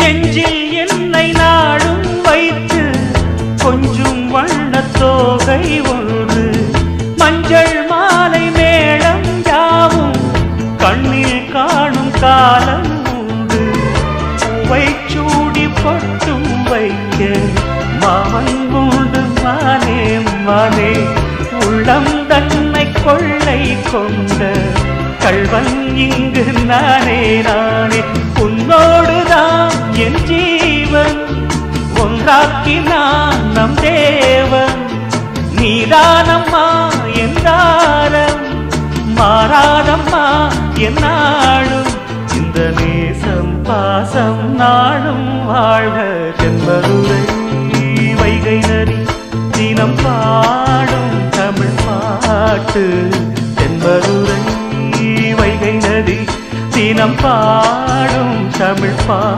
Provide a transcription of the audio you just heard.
நெஞ்சில் என்னை நாடும் வைத்து கொஞ்சம் வண்ணத் தோகை ஒன்று மஞ்சள் மாலை மேளம் யாவும் கண்ணில் காணும் காலம் உண்டு பூவை சூடி பொட்டும் வைக்க மாமன் உண்டு மானே மானே உள்ளம் தன்னை கொள்ளை கொண்ட கள்வன் இங்கு நானே நானே உன்னோடுதான் என் ஜீவன் ஒன்றாக்கினான் நம் தேவன் நீதானம்மா என் தாரம் மாறாதம்மா என் நாளும் இந்த நேசம் பாசம் நாளும் வாழ்க தென்பதுரை வைகை நதி தினம் பாடும் தமிழ் பாட்டு தென்பதுரை வைகை நதி தினம் பாடும் தமிழ் பாட்டு